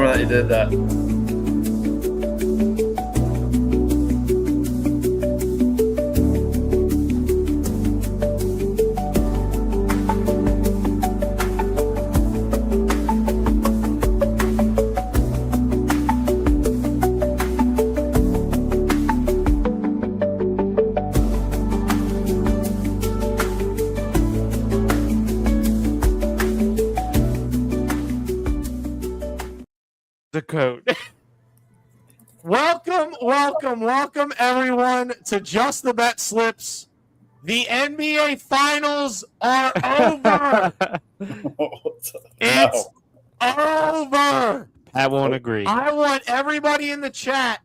bummer that you did that. The code. Welcome, everyone, to Just the Betslips. The NBA Finals are over. It's over. I won't agree. I want everybody in the chat.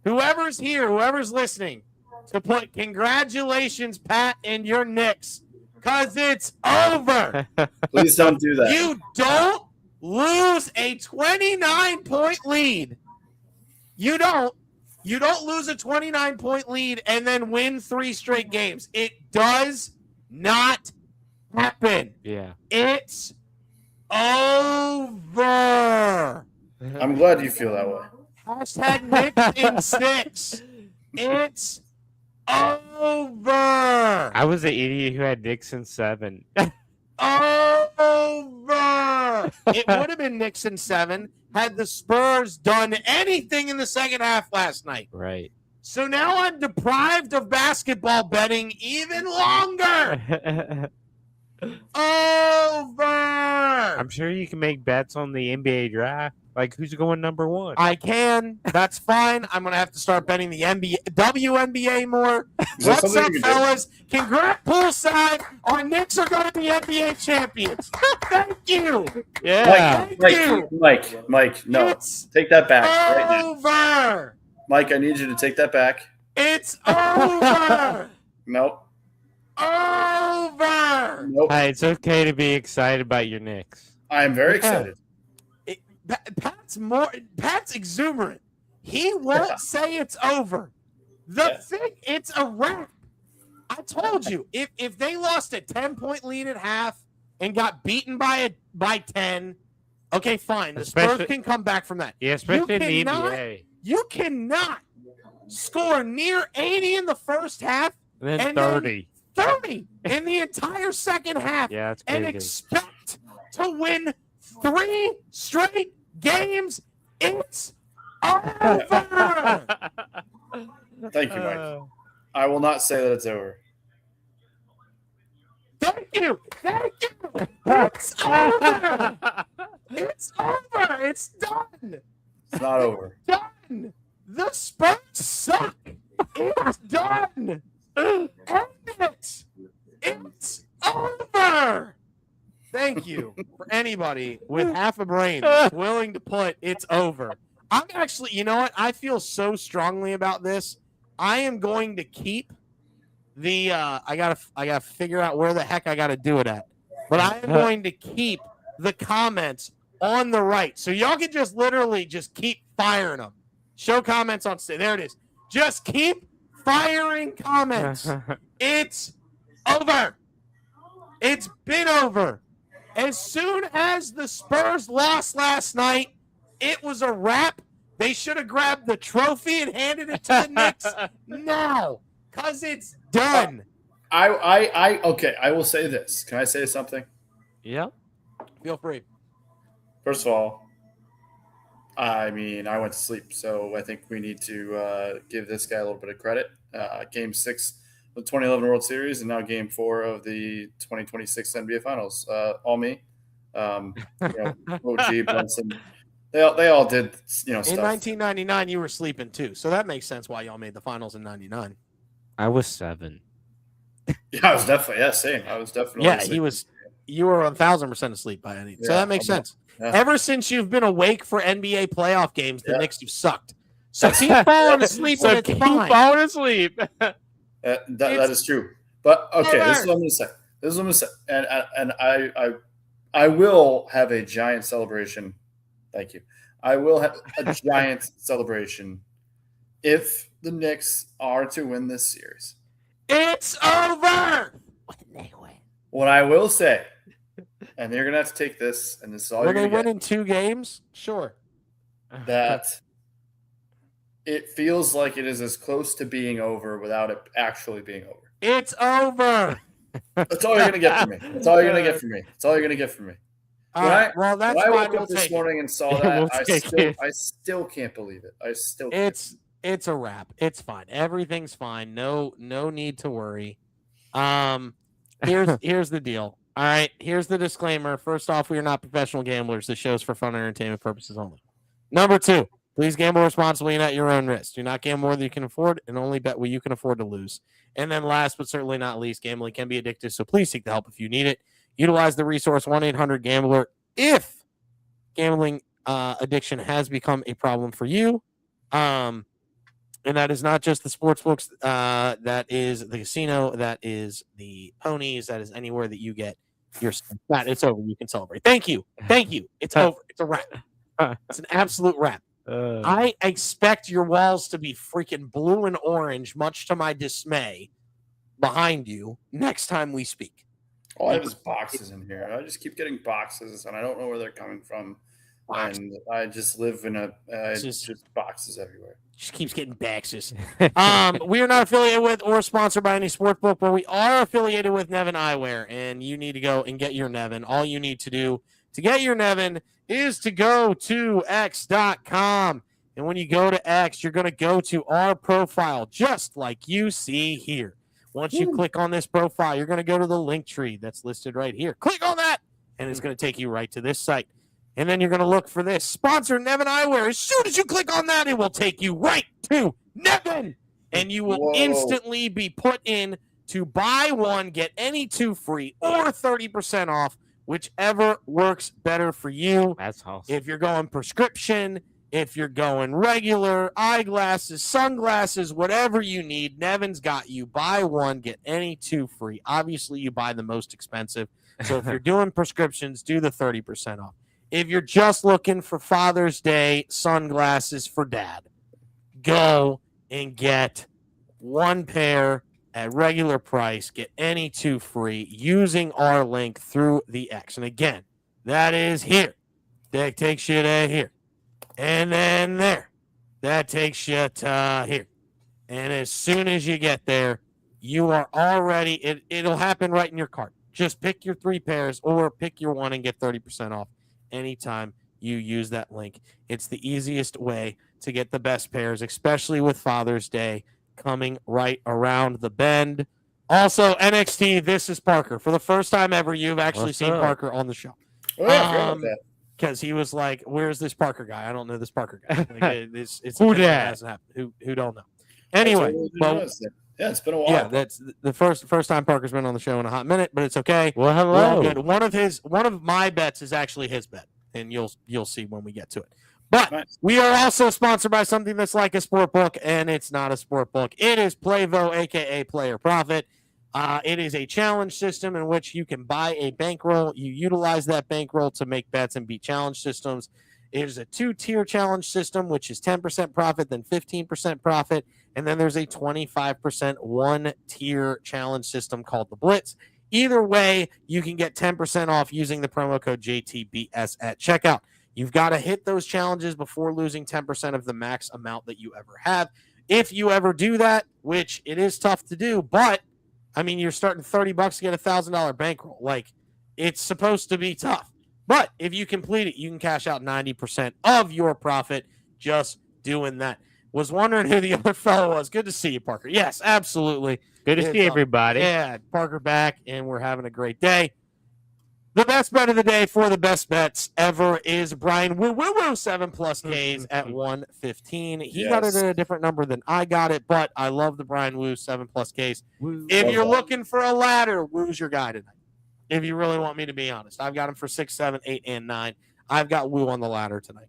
Whoever's here, whoever's listening, to put congratulations, Pat, and your Knicks, because it's over. Please don't do that. You don't lose a 29-point lead. You don't lose a 29-point lead and then win 3 straight games. It does not happen. Yeah. It's over. I'm glad you feel that way. Hashtag Knicks in 6. It's over. I was the idiot who had Knicks in 7. Over. It would have been Knicks in 7 had the Spurs done anything in the second half last night. Right. So now I'm deprived of basketball betting even longer. Over. I'm sure you can make bets on the NBA draft. Like, who's going number 1? I can. That's fine. I'm going to have to start betting the WNBA more. What's up, fellas? Congrats, poolside. Our Knicks are going to be NBA champions. Thank you. Yeah. Mike, no. Take that back. Over. Mike, I need you to take that back. It's over. Nope. Over. Nope. Hey, it's okay to be excited about your Knicks. I am very excited. Pat's exuberant. He won't say it's over. The thing, it's a wrap. I told you, if they lost a 10-point lead at half and got beaten by 10, okay, fine. The Spurs can come back from that. Yeah, especially in the NBA. You cannot score near 80 in the first half and 30. Then 30 in the entire second half. Yeah, that's crazy. And expect to win 3 straight games. It's over. Thank you, Mike. I will not say that it's over. Thank you. It's over. It's over. It's done. It's not over. Done. The Spurs suck. It's done. End it. It's over. Thank you for anybody with half a brain willing to put it's over. I'm actually, you know what? I feel so strongly about this. I am going to keep the I gotta figure out where the heck I gotta do it at. But I am going to keep the comments on the right. So y'all can just literally just keep firing them. Show comments on stage. There it is. Just keep firing comments. It's over. It's been over. As soon as the Spurs lost last night, it was a wrap. They should have grabbed the trophy and handed it to the Knicks now, because it's done. Okay, I will say this. Can I say something? Yeah. Feel free. First of all, I mean, I went to sleep, so I think we need to give this guy a little bit of credit. Game 6 of the 2011 World Series, and now Game 4 of the 2026 NBA Finals. All me. OG, Brunson. They all did, stuff. In 1999, you were sleeping too, so that makes sense why y'all made the finals in '99. I was 7. Yeah, I was definitely same. I was definitely You were 1,000% asleep by any, so that makes sense. Yeah. Ever since you've been awake for NBA playoff games, the Knicks have sucked. So keep falling asleep. So keep falling asleep. That is true. But okay, this is what I'm going to say. And I will have a giant celebration. Thank you. I will have a giant celebration if the Knicks are to win this series. It's over. What I will say and you're gonna have to take this, and this is all Will you're they gonna win get. in 2 games? Sure. That it feels like it is as close to being over without it actually being over. It's over. That's all you're gonna get from me. That's all you're gonna get from me. That's all you're gonna get from me. Well, that's when I fine. woke We'll up this take morning and saw We'll that, take I still can't believe it. I still can't. It's a wrap. It's fine. Everything's fine. No need to worry. Here's the deal. All right, here's the disclaimer. First off, we are not professional gamblers. This show's for fun and entertainment purposes only. Number 2, please gamble responsibly and at your own risk. Do not gamble more than you can afford and only bet what you can afford to lose. And then last but certainly not least, gambling can be addictive, so please seek the help if you need it. Utilize the resource 1-800-GAMBLER if gambling addiction has become a problem for you. And that is not just the sports books. That is the casino. That is the ponies. That is anywhere that you get your that. It's over. You can celebrate. Thank you. It's over. It's a wrap. It's an absolute wrap. I expect your walls to be freaking blue and orange, much to my dismay, behind you next time we speak. All I have is boxes in here. I just keep getting boxes, and I don't know where they're coming from. And I just live in just boxes everywhere. Just keeps getting boxes. We are not affiliated with or sponsored by any sport book, but we are affiliated with Nevin Eyewear, and you need to go and get your Nevin. All you need to do to get your Nevin is to go to X.com. And when you go to X, you're going to go to our profile, just like you see here. Once you click on this profile, you're going to go to the link tree that's listed right here. Click on that, and it's going to take you right to this site. And then you're going to look for this sponsor, Nevin Eyewear. As soon as you click on that, it will take you right to Nevin. And you will instantly be put in to buy one, get any 2 free, or 30% off, whichever works better for you. That's awesome. If you're going prescription, if you're going regular, eyeglasses, sunglasses, whatever you need, Nevin's got you. Buy one, get any 2 free. Obviously, you buy the most expensive. So if you're doing prescriptions, do the 30% off. If you're just looking for Father's Day sunglasses for dad, go and get 1 pair at regular price. Get any 2 free using our link through the X. And again, that is here. That takes you to here. And then there. That takes you to here. And as soon as you get there, you are already, it'll happen right in your cart. Just pick your 3 pairs or pick your 1 and get 30% off anytime you use that link. It's the easiest way to get the best pairs, especially with Father's Day coming right around the bend. Also, NXT, this is Parker. For the first time ever, you've actually seen Parker on the show. Oh, yeah, I forgot about that. Because he was like, "Where's this Parker guy? I don't know this Parker guy." Like, it's Who that dat? hasn't happened. Who don't know? Anyway, Yeah, it's been a while. yeah, that's the first time Parker's been on the show in a hot minute, but it's okay. Well, We're all hello. good. One of my bets is actually his bet, and you'll see when we get to it. But Nice. we are also sponsored by something that's like a sport book, and it's not a sport book. It is Playvo, aka Player Profit. It is a challenge system in which you can buy a bankroll. You utilize that bankroll to make bets and beat challenge systems. It is a 2-tier challenge system, which is 10% profit, then 15% profit. And then there's a 25% 1-tier challenge system called the Blitz. Either way, you can get 10% off using the promo code JTBS at checkout. You've got to hit those challenges before losing 10% of the max amount that you ever have. If you ever do that, which it is tough to do, but I mean, you're starting $30 to get a $1,000 bankroll. Like, it's supposed to be tough. But if you complete it, you can cash out 90% of your profit just doing that. Was wondering who the other fellow was. Good to see you, Parker. Yes, absolutely. Good to see everybody. Yeah, Parker back, and we're having a great day. The best bet of the day for the best bets ever is Brian Woo 7+ Ks at 115. He got it at a different number than I got it, but I love the Brian Woo 7+ Ks. If you're looking for a ladder, Woo's your guy tonight. If you really want me to be honest, I've got him for 6, 7, 8, and 9. I've got Woo on the ladder tonight.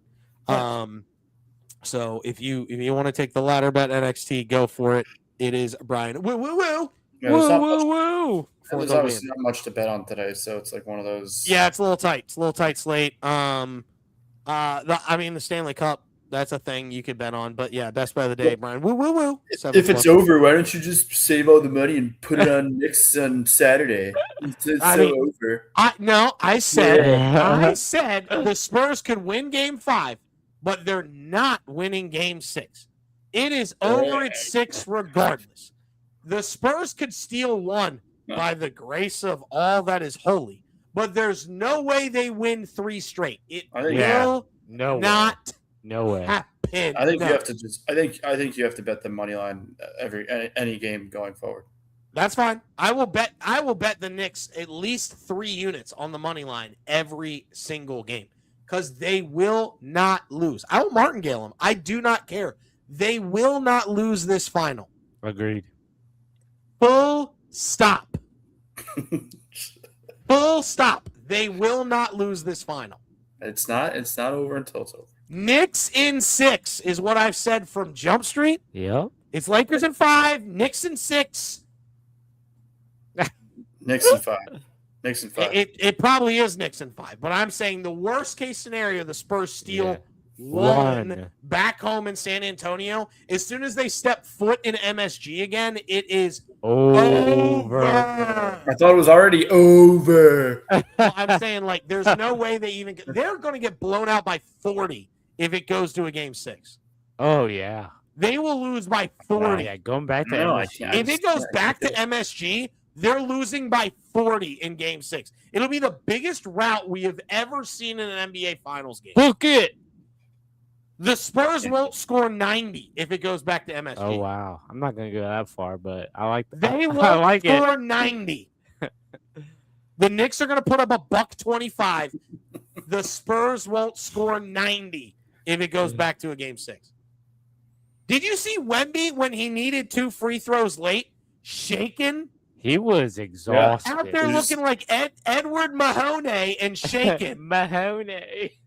So if you want to take the ladder bet NXT, go for it. It is Brian Woo. Yeah, Woo. There's obviously not much to bet on today, so it's like one of those. Yeah, it's a little tight. It's a little tight slate. The Stanley Cup That's a thing you could bet on. But yeah, best bet of the day, Brian. Woo woo woo. If it's over, why don't you just save all the money and put it on Knicks on Saturday? It's over. I said the Spurs could win Game 5, but they're not winning Game 6. It is over at 6 regardless. The Spurs could steal 1 by the grace of all that is holy, but there's no way they win 3 straight. It will not happen. I think you have to I think you have to bet the money line any game going forward. That's fine. I will bet the Knicks at least 3 units on the money line every single game because they will not lose. I will martingale them. I do not care. They will not lose this final. Agreed. Full stop. Full stop. They will not lose this final. It's not over until it's over. Knicks in 6 is what I've said from Jump Street. Yep. It's Lakers in 5, Knicks in 6. Knicks in 5. Knicks in 5. It probably is Knicks in 5, but I'm saying the worst case scenario, the Spurs steal 1 back home in San Antonio. As soon as they step foot in MSG again, it is over. I thought it was already over. Well, I'm saying, like, there's no way they're going to get blown out by 40 if it goes to a Game 6. Oh, yeah. They will lose by 40. Yeah, going back to MSG. If it goes back to MSG, they're losing by 40 in Game 6. It'll be the biggest rout we have ever seen in an NBA Finals game. Book it. The Spurs won't score 90 if it goes back to MSG. Oh, wow. I'm not going to go that far, but I like that. They won't score 90. The Knicks are going to put up a $125. The Spurs won't score 90 if it goes back to a Game 6. Did you see Wemby when he needed 2 free throws late? Shaking? He was exhausted. Out there looking like Edward Mahoney and shaking. Mahoney.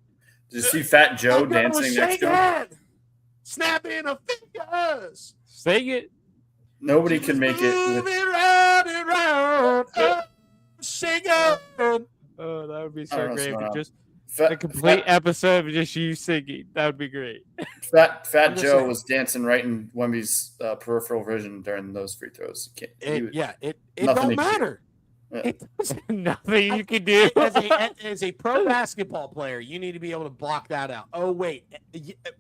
Did you see Fat Joe dancing next to him? Snapping of fingers. Sing it. Nobody can make it. Round and round. Sing it. Oh, that would be so great. Just a complete episode of just you singing. That would be great. Fat Joe was dancing right in Wemby's peripheral vision during those free throws. It don't matter. There's nothing you can do. As a pro basketball player, you need to be able to block that out. Oh, wait.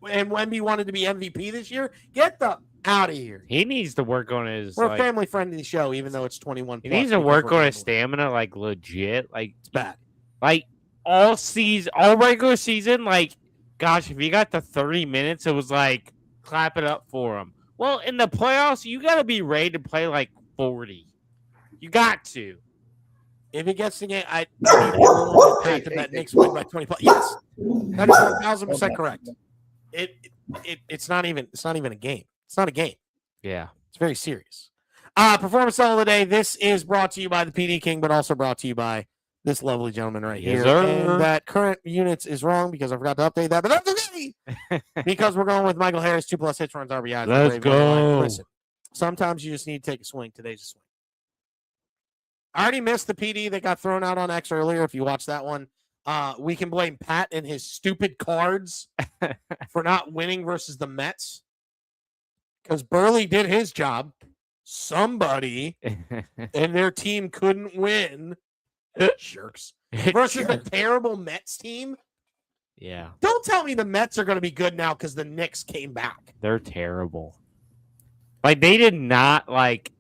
And Wemby wanted to be MVP this year? Get the out of here. He needs to work on his... We're a family-friendly show, even though it's 21 He needs to work on his stamina, like, legit. Like, it's bad. Like, all regular season, like, gosh, if he got to 30 minutes, it was like, clap it up for him. Well, in the playoffs, you got to be ready to play, like, 40. You got to. If it gets the game, I that Knicks win by 25. Yes, that is 1,000% correct. It's not even a game. It's not a game. Yeah, it's very serious. Performance all of the day. This is brought to you by the PD King, but also brought to you by this lovely gentleman right here. And that current units is wrong because I forgot to update that, but that's okay because we're going with Michael Harris, 2+ hits, runs, RBIs. Let's go. Listen, sometimes you just need to take a swing. Today's a swing. I already missed the PD that got thrown out on X earlier. If you watch that one, we can blame Pat and his stupid cards for not winning versus the Mets because Burley did his job. Somebody and their team couldn't win. Jerks. Versus a terrible Mets team. Yeah. Don't tell me the Mets are going to be good now because the Knicks came back. They're terrible. Like, they did not, like,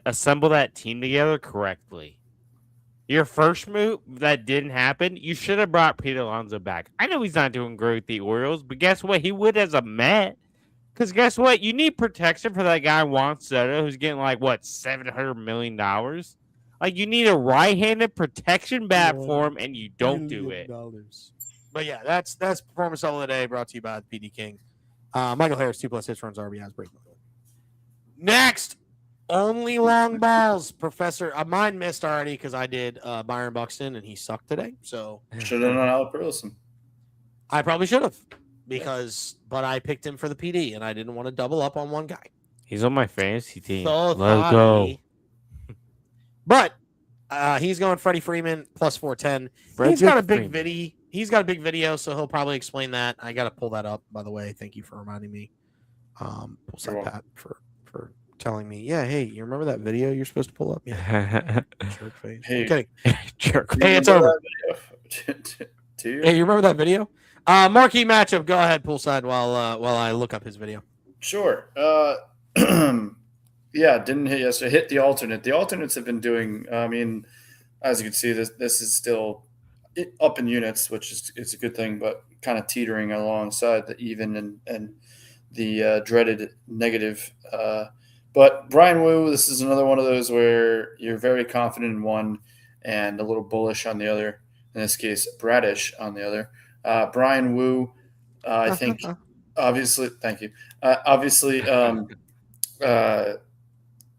assemble that team together correctly. Your first move that didn't happen, you should have brought Pete Alonso back. I know he's not doing great with the Orioles, but guess what? He would as a Met. Because guess what? You need protection for that guy Juan Soto who's getting like what, $700 million. Like you need a right-handed protection bat for him, and you don't do it. But yeah, that's performance all of the day. Brought to you by the PD King. Michael Harris, 2+ hits, runs, RBIs, break. Next. Only long balls, Professor. Mine missed already because I did Byron Buxton, and he sucked today. So should have done Alec Burleson. I probably should have but I picked him for the PD, and I didn't want to double up on one guy. He's on my fantasy team. So let's go. But he's going Freddie Freeman +410. He's got a big Viddy. he's got a big video, so he'll probably explain that. I got to pull that up, by the way. Thank you for reminding me. Pull Pat for telling me. Yeah, hey, you remember that video you're supposed to pull up? Yeah. Jerk face. Hey, I'm kidding. Jerk. Hey, it's over. Hey, you remember that video? Marquee matchup. Go ahead, poolside, while I look up his video. Sure. Yeah, didn't hit yesterday. Hit the alternate. The alternates have been doing. I mean, as you can see, this is still up in units, which is a good thing, but kind of teetering alongside the even and the dreaded negative. But Brian Wu, this is another one of those where you're very confident in one and a little bullish on the other. In this case, Bradish on the other. Brian Wu, I think, obviously, thank you. Obviously,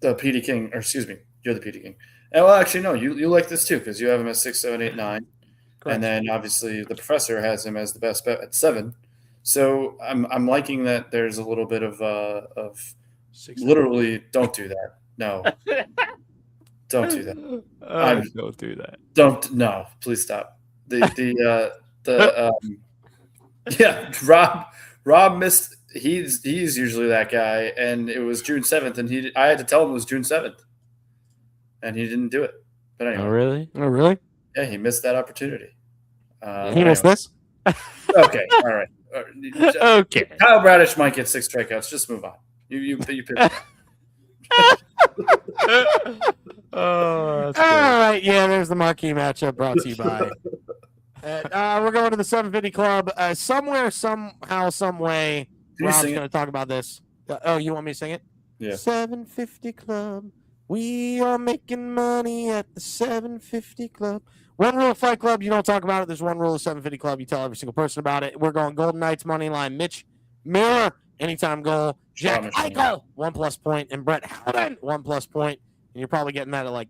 the PD King, or excuse me, you're the PD King. And well, actually, no, you like this too because you have him at 6, 7, 8, 9, correct. And then obviously the professor has him as the best bet at 7. So I'm liking that. There's a little bit of literally don't do that. No, don't do that. Don't do that. Don't no, please stop. Yeah, Rob missed. He's usually that guy, and it was June 7th, and I had to tell him it was June 7th, and he didn't do it. But anyway, Oh really? Oh really? Yeah, he missed that opportunity. He missed this. Okay, all right. Okay. Kyle Bradish might get 6 strikeouts. Just move on. You pick. Oh, that's all right. Yeah, there's the marquee matchup brought to you by. We're going to the 750 Club. Somewhere, somehow, some way, Rob's going to talk about this. Oh, you want me to sing it? Yeah. 750 Club. We are making money at the 750 Club. One rule of Fight Club, you don't talk about it. There's one rule of 750 Club. You tell every single person about it. We're going Golden Knights money line. Mitch Miller, anytime goal. Jack Eichel, 1+ point. And Brett Howden, 1+ point. And you're probably getting that at like,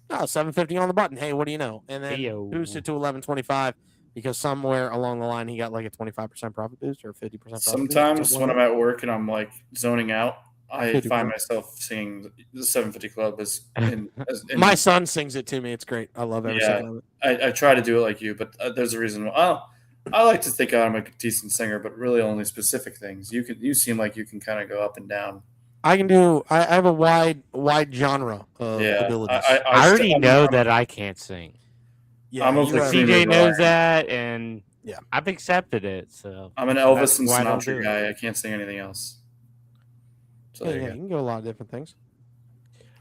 750 on the button. Hey, what do you know? And then boosted to 1125 because somewhere along the line he got like a 25% profit boost or 50% profit Sometimes boost. when I'm at work and I'm like zoning out, I find myself singing the 750 Club as my son sings it to me. It's great. I love every second of it. I try to do it like you, but there's a reason. I like to think I'm a decent singer, but really only specific things. You seem like you can kind of go up and down. I can do. I have a wide genre of abilities. I already know that I can't sing. Yeah, CJ knows that, and I've accepted it. So I'm an Elvis and Sinatra guy. I can't sing anything else. So you can go a lot of different things.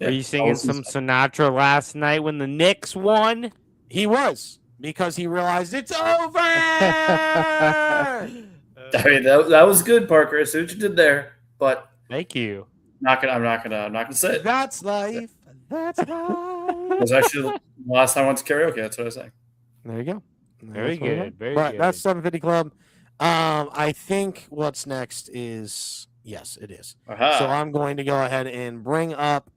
Yeah. Are you singing some Sinatra last night when the Knicks won? He was, because he realized it's over. I mean, that was good, Parker. I see what you did there, but thank you. I'm not gonna say it. That's life. That's life. It was actually the last time I went to karaoke. That's what I was saying. There you go. Very good. Very good. That's 750 Club. I think what's next is yes, it is. So I'm going to go ahead and bring up.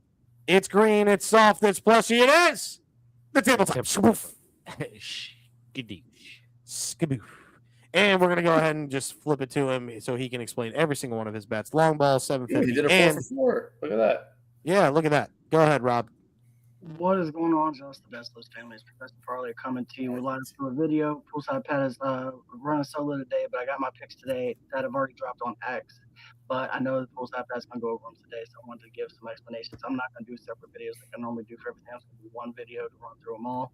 It's green. It's soft. It's plushy. It is the tabletop. Skaboof. And we're going to go ahead and just flip it to him so he can explain every single one of his bets. Long ball, 750. He did a 4 for 4. Look at that. Yeah, look at that. Go ahead, Rob. What is going on, Just the Betslips family? It's Professor Farley coming to you with live through a video. Poolside Pat is running solo today, but I got my picks today that have already dropped on X. But I know the Poolside Pat's going to go over them today, so I wanted to give some explanations. I'm not going to do separate videos like I normally do for everything. I'm going to do one video to run through them all.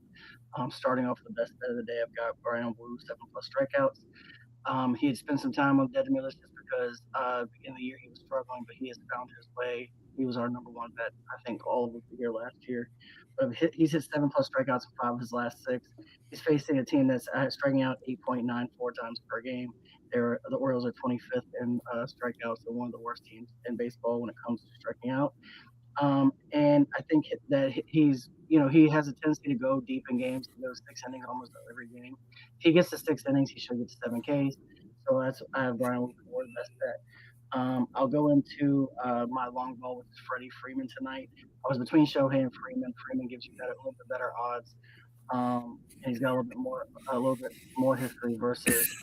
Starting off with the best bet of the day, I've got Brian Wu, 7+ strikeouts. He had spent some time on Dead to Me list just because in the year he was struggling, but he has found his way. He was our number one bet, I think, all of the year last year. But he's hit 7+ strikeouts in 5 of his last 6. He's facing a team that's striking out 8.94 times per game. The Orioles are 25th in strikeouts. They're one of the worst teams in baseball when it comes to striking out. And I think that he has a tendency to go deep in games. He goes 6 innings almost every game. If he gets to 6 innings, he should get to 7 Ks. So I have Brian Wu for the best bet. I'll go into my long ball with Freddie Freeman tonight. I was between Shohei and Freeman. Freeman gives you a little bit better odds, and he's got a little bit more history versus.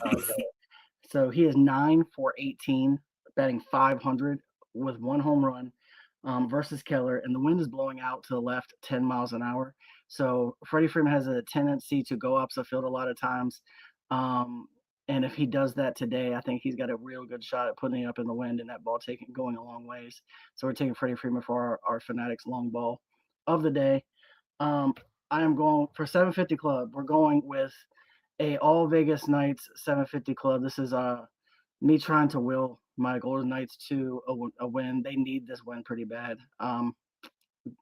So he is 9 for 18, batting .500 with 1 home run versus Keller, and the wind is blowing out to the left 10 miles an hour. So Freddie Freeman has a tendency to go up the field a lot of times. And if he does that today, I think he's got a real good shot at putting it up in the wind and that ball going a long ways. So we're taking Freddie Freeman for our Fanatics long ball of the day. I am going for 750 club. We're going with a all Vegas Knights 750 club. This is me trying to will my Golden Knights to a win. They need this win pretty bad.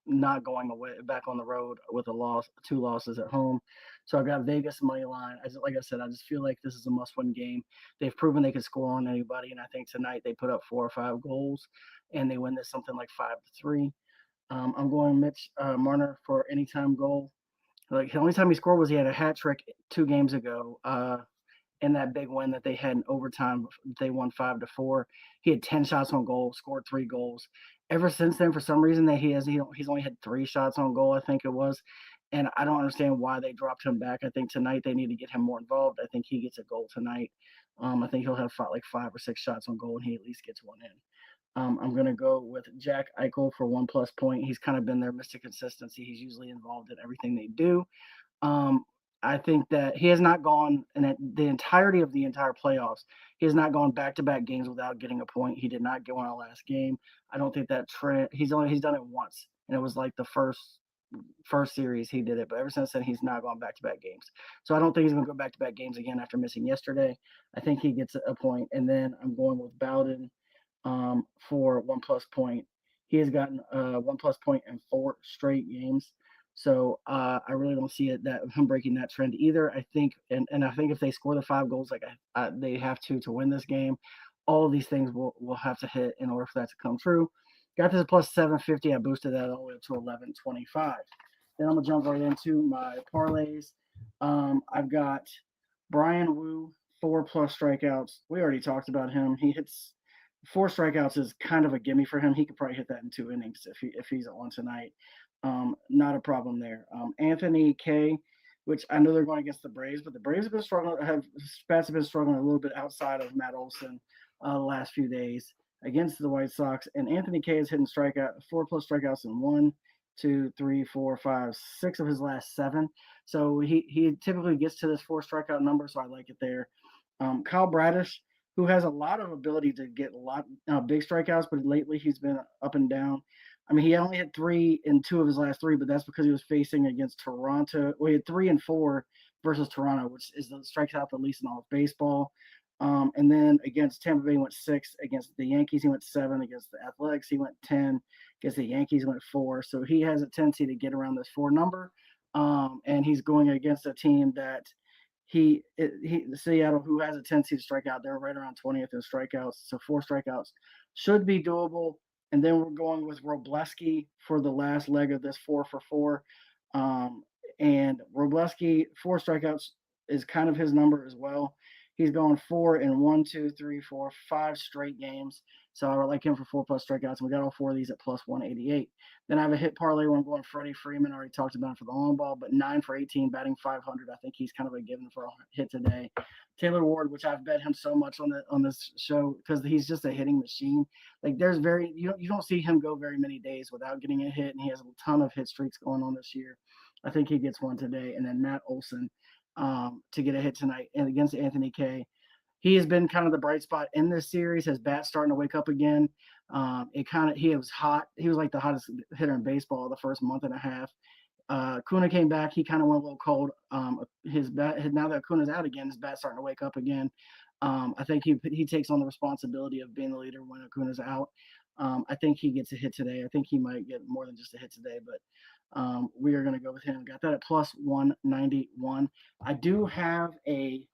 Not going away back on the road with a loss, 2 losses at home. So I've got Vegas money line. Like I said, I just feel like this is a must-win game. They've proven they can score on anybody, and I think tonight they put up 4 or 5 goals, and they win this something like 5-3. I'm going Mitch Marner for anytime goal. Like the only time he scored was he had a hat trick 2 games ago. In that big win that they had in overtime, they won 5-4. He had 10 shots on goal, scored 3 goals. Ever since then, for some reason, he's only had 3 shots on goal, I think it was. And I don't understand why they dropped him back. I think tonight they need to get him more involved. I think he gets a goal tonight. I think he'll have 5 or 6 shots on goal, and he at least gets one in. I'm going to go with Jack Eichel for 1+ point. He's kind of been their Mr. Consistency. He's usually involved in everything they do. I think that he has not gone in the entirety of the entire playoffs. He has not gone back-to-back games without getting a point. He did not get one in the last game. I don't think that trend. He's done it once, and it was like the first series he did it. But ever since then, he's not gone back-to-back games. So I don't think he's going to go back-to-back games again after missing yesterday. I think he gets a point, and then I'm going with Bowden for 1+ point. He has gotten 1+ point in 4 straight games. So I really don't see him breaking that trend either. I think, and I think if they score the 5 goals like they have to win this game, all of these things will have to hit in order for that to come true. Got this plus 750. I boosted that all the way up to 1125. Then I'm gonna jump right into my parlays. I've got Brian Wu 4+ strikeouts. We already talked about him. He hits 4 strikeouts is kind of a gimme for him. He could probably hit that in 2 innings if he's on tonight. Not a problem there. Anthony K, which I know they're going against the Braves, but the Braves have been struggling. Spats have been struggling a little bit outside of Matt Olson the last few days against the White Sox. And Anthony K is hitting 4+ strikeouts in 1, 2, 3, 4, 5, 6 of his last 7. So he typically gets to this 4 strikeout number, so I like it there. Kyle Bradish, who has a lot of ability to get a lot big strikeouts, but lately he's been up and down. I mean, he only had 3 in 2 of his last 3, but that's because he was facing against Toronto. Well, he had 3 and 4 versus Toronto, which is the strikes out the least in all of baseball. And then against Tampa Bay, he went 6. Against the Yankees, he went 7. Against the Athletics, he went 10. Against the Yankees, he went 4. So he has a tendency to get around this 4 number. And he's going against a team that Seattle, who has a tendency to strike out. They're right around 20th in strikeouts. So 4 strikeouts should be doable. And then we're going with Robleski for the last leg of this 4 for 4. And Robleski, 4 strikeouts is kind of his number as well. He's going 4 in 1, 2, 3, 4, 5 straight games. So I would like him for 4+ strikeouts. And we got all 4 of these at plus 188. Then I have a hit parlay where I'm going Freddie Freeman. I already talked about him for the long ball, but 9 for 18, batting 500. I think he's kind of a given for a hit today. Taylor Ward, which I've bet him so much on this show because he's just a hitting machine. Like you don't see him go very many days without getting a hit, and he has a ton of hit streaks going on this year. I think he gets one today. And then Matt Olson to get a hit tonight and against Anthony K. He has been kind of the bright spot in this series. His bat's starting to wake up again. He was hot. He was like the hottest hitter in baseball the first month and a half. Kuna came back. He kind of went a little cold. His bat, now that Kuna's out again, his bat's starting to wake up again. I think he takes on the responsibility of being the leader when Acuna's out. I think he gets a hit today. I think he might get more than just a hit today, but we are going to go with him. Got that at plus 191. I do have a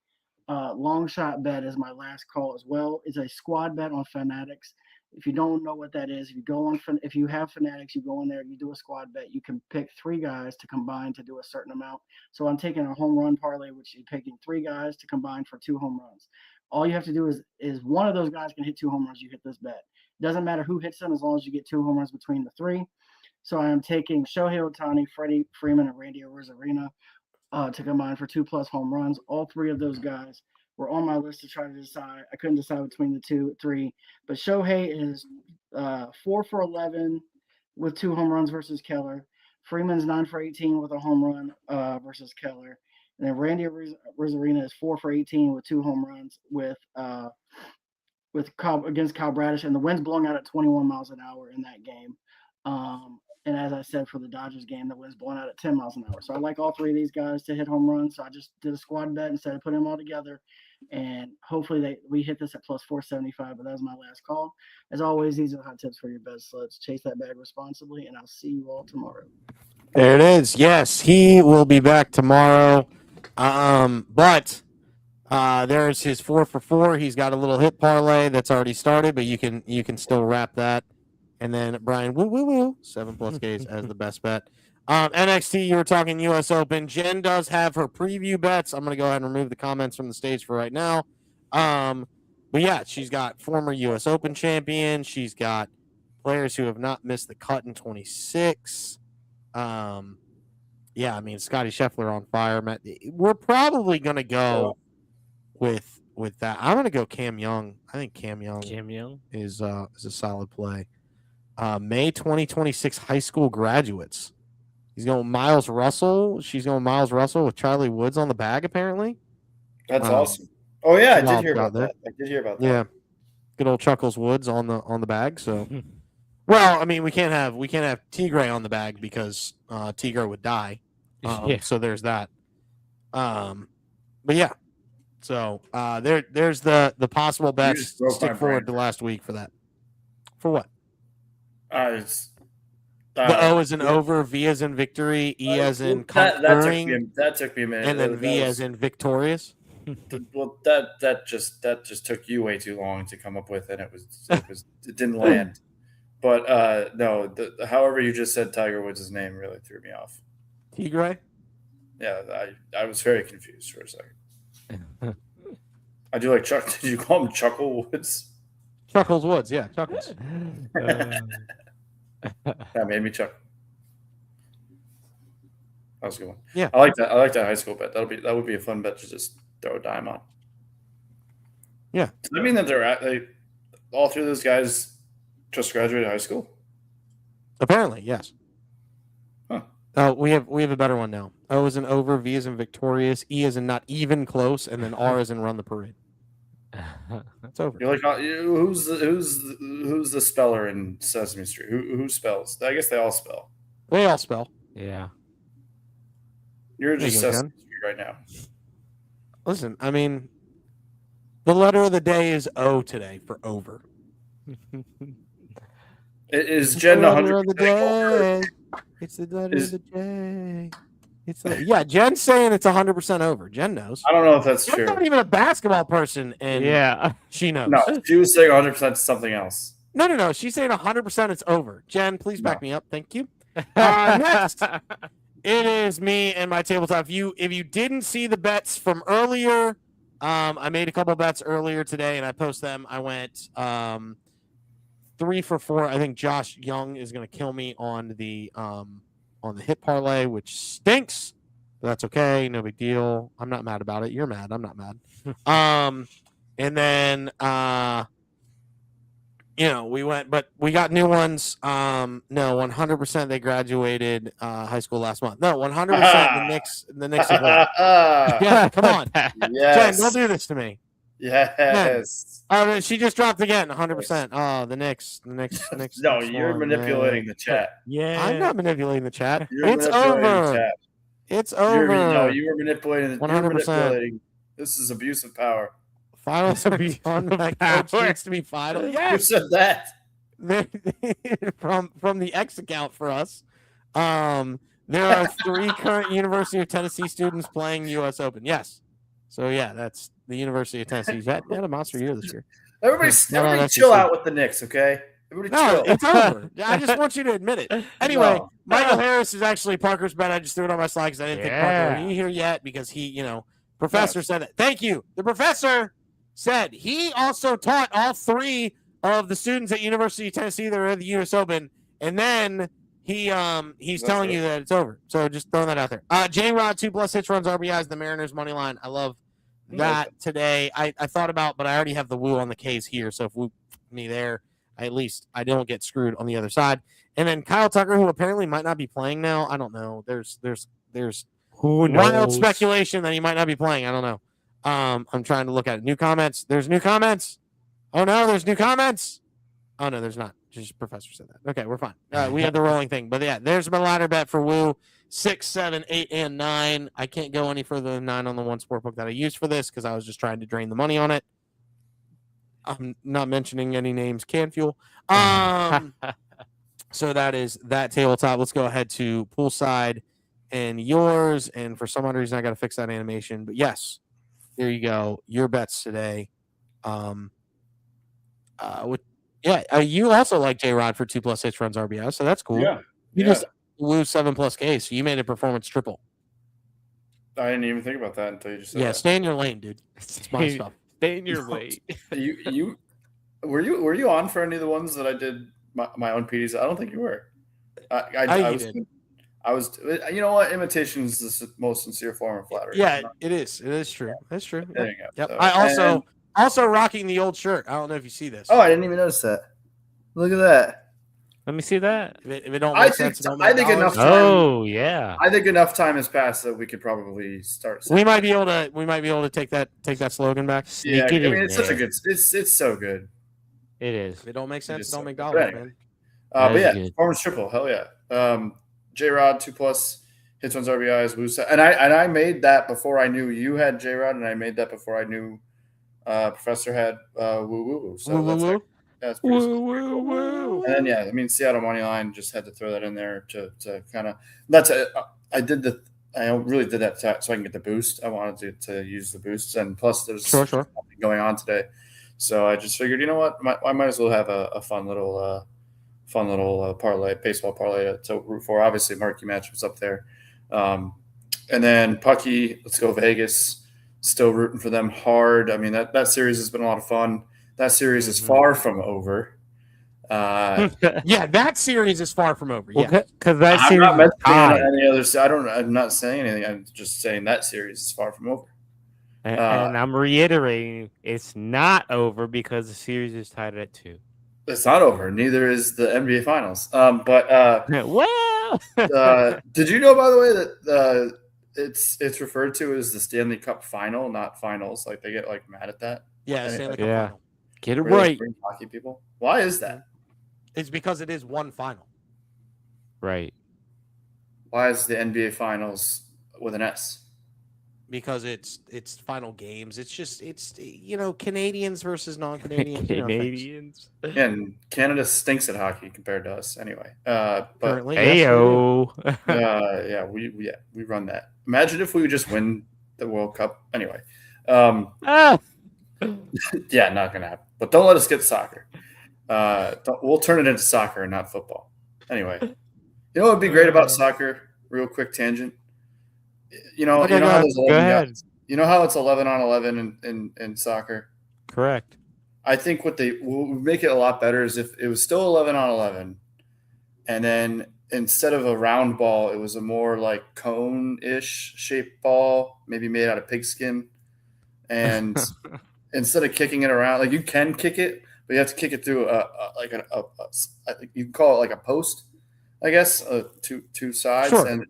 long shot bet as my last call as well. It's a squad bet on Fanatics. If you don't know what that is, if you have Fanatics, you go in there, you do a squad bet. You can pick 3 guys to combine to do a certain amount. So I'm taking a home run parlay, which is picking 3 guys to combine for 2 home runs. All you have to do is one of those guys can hit 2 home runs. You hit this bet. Doesn't matter who hits them as long as you get 2 home runs between the 3. So I am taking Shohei Ohtani, Freddie Freeman, and Randy Arozarena to combine for 2+ home runs. All 3 of those guys were on my list to try to decide. I couldn't decide between the 3, but Shohei is 4 for 11 with 2 home runs versus Keller. Freeman's 9 for 18 with a home run versus Keller. And then Randy Rosarina is 4 for 18 with 2 home runs against Kyle Bradish, and the wind's blowing out at 21 miles an hour in that game. And as I said, for the Dodgers game, the wind's blowing out at 10 miles an hour. So I like all 3 of these guys to hit home runs. So I just did a squad bet instead of putting them all together. And hopefully we hit this at plus 475, but that was my last call. As always, these are hot tips for your best sluts. Chase that bag responsibly, and I'll see you all tomorrow. There it is. Yes, he will be back tomorrow. But there's his 4 for 4. He's got a little hit parlay that's already started, but you can still wrap that. And then Brian, 7+ Ks as the best bet. NXT, you were talking U.S. Open. Jen does have her preview bets. I'm going to go ahead and remove the comments from the stage for right now. But yeah, she's got former U.S. Open champion. She's got players who have not missed the cut in 26. Yeah, I mean, Scotty Scheffler on fire. We're probably going to go with that. I'm going to go Cam Young. I think Cam Young is a solid play. May 2026 high school graduates. He's going Miles Russell. She's going Miles Russell with Charlie Woods on the bag, apparently. That's awesome. Oh yeah, I did hear about that. Yeah. Good old Chuckles Woods on the bag. So well, I mean, we can't have Tigre on the bag because Tigre would die. So there's that. But yeah. So there's the possible bets. Stick forward to last week for that. For what? The O is in over, V as in victory, E as in conquering. That took me a minute. And then V as in victorious. Well, that just took you way too long to come up with, and it didn't land. But no, however you just said Tiger Woods' name really threw me off. Tigre? Yeah, I was very confused for a second. I do like Chuck. Did you call him Chuckle Woods? Chuckles Woods, yeah, Chuckles. That made me chuckle. That was a good one. Yeah, I like that. I like that high school bet. That would be a fun bet to just throw a dime on. Yeah. Does that mean that all 3 of those guys just graduated high school? Apparently, yes. Huh. We have a better one now. O is in over, V is in victorious, E is in not even close, and then R is in run the parade. It's over. You're like, who's the speller in Sesame Street? Who spells? I guess they all spell. They all spell. Yeah. You're just Sesame Street right now. Listen, I mean, the letter of the day is O today for over. Is Jen 100% It's the letter of the day. Jen's saying it's 100% over. Jen knows. I don't know if that's Jen's true. not even a basketball person, and she knows. No, she was saying 100% something else. No. She's saying 100% it's over. Jen, please back me up. Thank you. Next, it is me and my tabletop. If you didn't see the bets from earlier, I made a couple bets earlier today, and I post them. I went 3 for 4. I think Josh Young is going to kill me on the hit parlay, which stinks. But that's okay. No big deal. I'm not mad about it. You're mad. I'm not mad. And then, we went, but we got new ones. No, 100% they graduated high school last month. No, 100% the Knicks have won. Yeah, come on. Yes. Jen, don't do this to me. Yes. She just dropped again, 100%. Oh, the Knicks. No, you're manipulating the chat. Yeah. I'm not manipulating the chat. It's over. It's over. You were manipulating. 100%. This is abuse of power. Finals are beyond my coach needs to be final. Yes. Who said that? from the X account for us. There are 3 current University of Tennessee students playing U.S. Open. Yes. So yeah, that's the University of Tennessee. They had a monster year this year. Everybody chill out with the Knicks, okay? Everybody chill. It's over. I just want you to admit it. Anyway, Michael Harris is actually Parker's bet. I just threw it on my slide because I didn't think Parker would be here yet because he, Professor said that. Thank you. The professor said he also taught all 3 of the students at University of Tennessee that are at the U.S. Open, and then he's telling you that it's over. So just throwing that out there. J-Rod, 2+ hits, runs, RBIs, the Mariners money line. I love that today. I thought about, but I already have the woo on the K's here, so if woo me there, at least I don't get screwed on the other side. And then Kyle Tucker, who apparently might not be playing now. I don't know. There's Who knows? Wild speculation that he might not be playing. I don't know. I'm trying to look at it. New comments. There's new comments. Oh no, there's new comments. Oh no, there's not. Just Professor said that. Okay, we're fine. We had the rolling thing, but yeah, there's my ladder bet for Woo 6, 7, 8, and 9. I can't go any further than 9 on the one sportbook that I used for this because I was just trying to drain the money on it. I'm not mentioning any names. Can Fuel. So that is that tabletop. Let's go ahead to poolside and yours. And for some odd reason, I got to fix that animation. But yes, there you go. Your bets today. You also like J Rod for 2+ hits runs RBI, so that's cool. Yeah. You just lose 7+ Ks, so you made a performance triple. I didn't even think about that until you just said that. Stay in your lane, dude. It's my stuff. Stay in your lane. You were you on for any of the ones that I did my own PDs? I don't think you were. I was. You know what? Imitation is the most sincere form of flattery. Yeah, it is. It is true. That's true. There you go. Yep. So, I also rocking the old shirt. I don't know if you see this. Oh, I didn't even notice that. Look at that. Let me see that. If it don't make sense, I think enough time. Oh yeah. I think enough time has passed that we could probably start. We might be able to take that slogan back. Yeah, I mean it's such a good. It's so good. It is. If it don't make sense, it don't make But dollars, anyway. man. But yeah, good. performance triple. Hell yeah. J Rod 2+ hits, runs, RBIs, Woo, and I made that before I knew you had J Rod, and I made that before I knew Professor had Woo Woo Woo. So that's pretty cool. And then yeah, I mean Seattle money line, just had to throw that in there to kind of. I really did that so I can get the boost. I wanted to use the boosts, and plus there's Sure. nothing going on today, so I just figured, you know what, I might as well have a fun little parlay, baseball parlay to root for. Obviously, marquee matchups up there, and then Pucky. Let's go Vegas. Still rooting for them hard. I mean that series has been a lot of fun. That series is far from over. Yeah, that series is far from over. Yeah, because that I'm series not is tied. any other. I'm not saying anything. I'm just saying that series is far from over. And I'm reiterating, it's not over because the series is tied at 2. It's not over. Neither is the NBA Finals. Well, did you know, by the way, that it's referred to as the Stanley Cup Final, not finals? Like they get like mad at that. yeah, Stanley Cup Yeah. final. get it Really right. bring hockey people. Why is that? It's because it is one final. Right. Why is the NBA Finals with an S? Because it's final games. It's just Canadians versus non-Canadians. Canadians. And Canada stinks at hockey compared to us, anyway. But Currently, Ayo. yeah, we run that. Imagine if we would just win the World Cup. Anyway, Ah. yeah, not gonna happen. But don't let us get soccer. We'll turn it into soccer and not football. Anyway, you know what would be great about soccer? Real quick tangent. You know how there's 11 guys. You know how it's 11 on 11 in soccer. Correct. I think what would make it a lot better is if it was still 11 on 11, and then instead of a round ball, it was a more like cone-ish shaped ball, maybe made out of pigskin. And instead of kicking it around, like you can kick it, but you have to kick it through I think you can call it like a post, I guess, two sides. Sure. And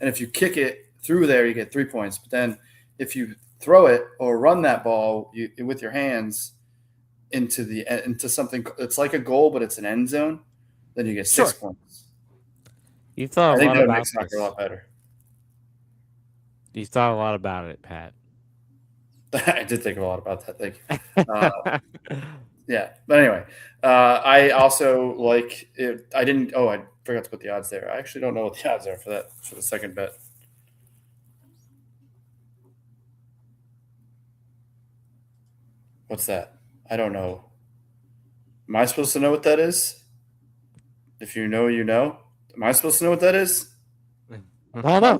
if you kick it through there, you get 3 points. But then if you throw it or run that ball with your hands into something, it's like a goal, but it's an end zone, then you get 6 points. You thought I think that would make about soccer this. a lot better. You thought a lot about it, Pat. I did think a lot about that. Thank you. Yeah, but anyway, I also like it. I forgot to put the odds there. I actually don't know what the odds are for the second bet. What's that? I don't know. Am I supposed to know what that is? If you know, you know. Am I supposed to know what that is? I don't know.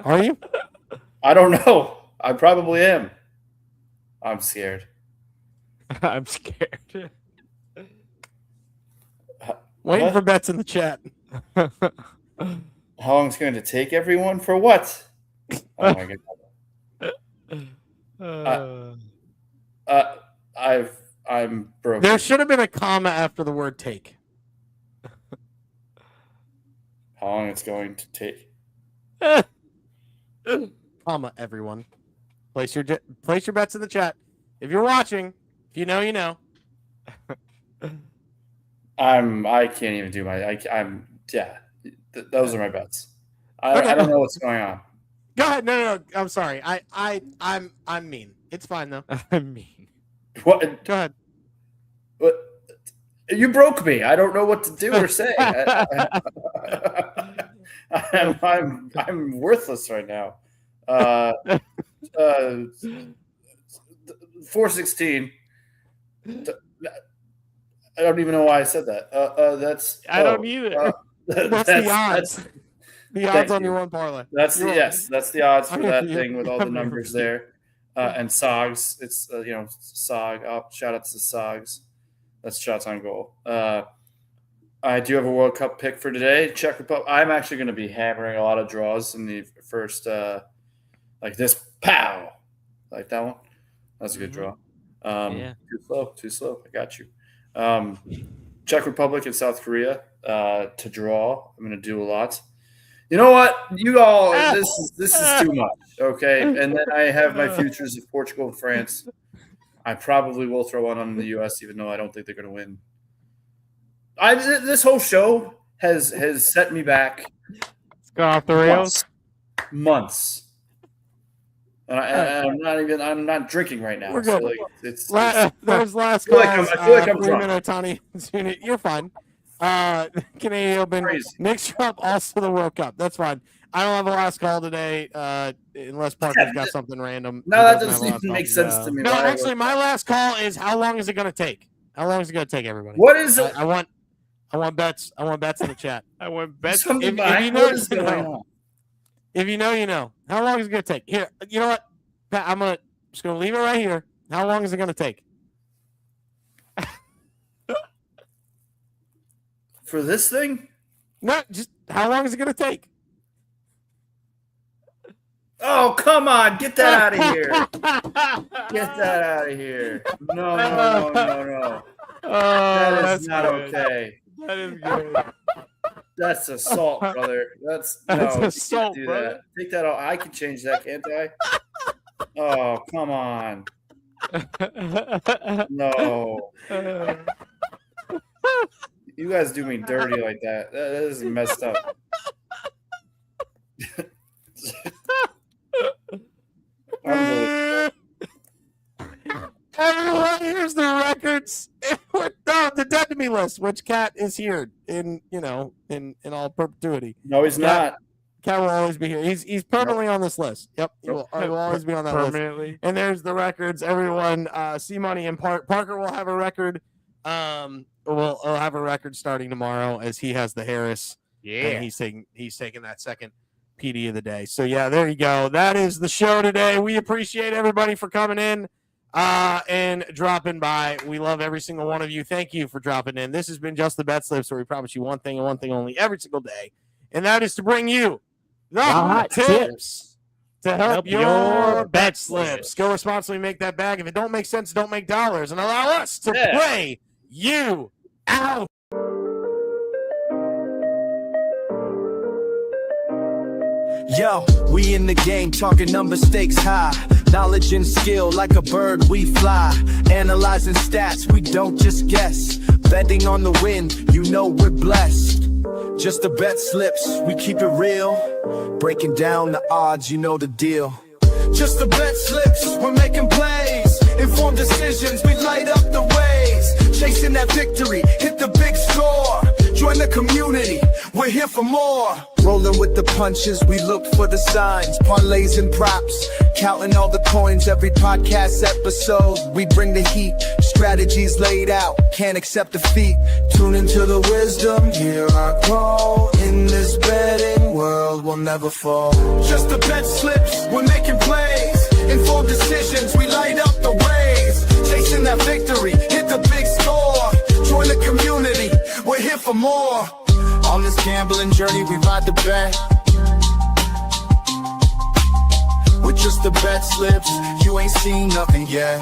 Are you? I don't know. I probably am. I'm scared. I'm scared. Waiting for bets in the chat. How long is it going to take everyone for what? Oh my god. I'm broken. There should have been a comma after the word take. How long it's going to take? Comma, everyone. Place your bets in the chat. If you're watching, if you know, you know. I can't even do those are my bets. I don't know what's going on. Go ahead. No. I'm sorry. I'm mean. It's fine though. I'm mean. What? Go ahead. What? You broke me. I don't know what to do or say. I'm worthless right now. 416. I don't even know why I said that. I don't either. That's the odds. The odds on your one parlay. That's the odds for that thing with all the numbers there. And SOGs. It's SOG. Shout out to SOGs. That's shots on goal. I do have a World Cup pick for today. Czech Republic. I'm actually going to be hammering a lot of draws in the first, like this. Pow, like that one. That's a good draw. Too slow. I got you. Czech Republic and South Korea to draw. I'm going to do a lot. You know what? You all, this is too much. Okay, and then I have my futures of Portugal and France. I probably will throw one on the U.S., even though I don't think they're going to win. This whole show has set me back. It's gone off the rails. Months. And I'm not drinking right now. We're good. So it's those last I calls. feel like I'm drunk. Tony, you're fine. Canadian Open. Crazy. Mix up also the World Cup. That's fine. I don't have a last call today, unless Parker's got something random. No, that doesn't even make sense to me. No, actually, my last call is how long is it going to take? How long is it going to take, everybody? What is it? I want bets. I want bets in the chat. I want bets. If you know, you know. How long is it going to take? Here, you know what? Pat, I'm just going to leave it right here. How long is it going to take? For this thing? No, just how long is it going to take? Oh, come on. Get that out of here. Get that out of here. No. That is not good. okay. That is good. That's assault, brother. That's assault, do brother. that. Take that out. I can change that, can't I? Oh, come on. No. You guys do me dirty like that. That is messed up. Everyone, here's the records. The dead to me list, which Cat is here in all perpetuity. No, he's not. Cat will always be here. He's permanently on this list. Yep, he will always be on that permanently. list. And there's the records. Everyone, C Money and Parker will have a record. We'll have a record starting tomorrow as he has the Harris. Yeah, and he's taking that second PD of the day. So yeah, there you go. That is the show today. We appreciate everybody for coming in and dropping by. We love every single one of you. Thank you for dropping in. This has been Just the Betslips, where we promise you one thing and one thing only every single day, and that is to bring you the hot tips to help your bet slips. Go responsibly, make that bag. If it don't make sense, don't make dollars, and allow us to play you out. Yo, we in the game, talking number stakes high. Knowledge and skill, like a bird we fly. Analyzing stats, we don't just guess. Betting on the win, you know we're blessed. Just the bet slips, we keep it real. Breaking down the odds, you know the deal. Just the bet slips, we're making plays. Informed decisions, we light up the ways. Chasing that victory, hit the big score. Join the community, we're here for more. Rolling with the punches, we look for the signs. Parlays and props, counting all the coins every podcast episode. We bring the heat, strategies laid out, can't accept defeat. Tune into the wisdom, hear our call. In this betting world, we'll never fall. Just the bet slips, we're making plays. Informed decisions, we light up the ways. Chasing that victory, hit the big score. Join the community, we're here for more. On this gambling journey, we ride the bet. With just the bet slips, you ain't seen nothing yet.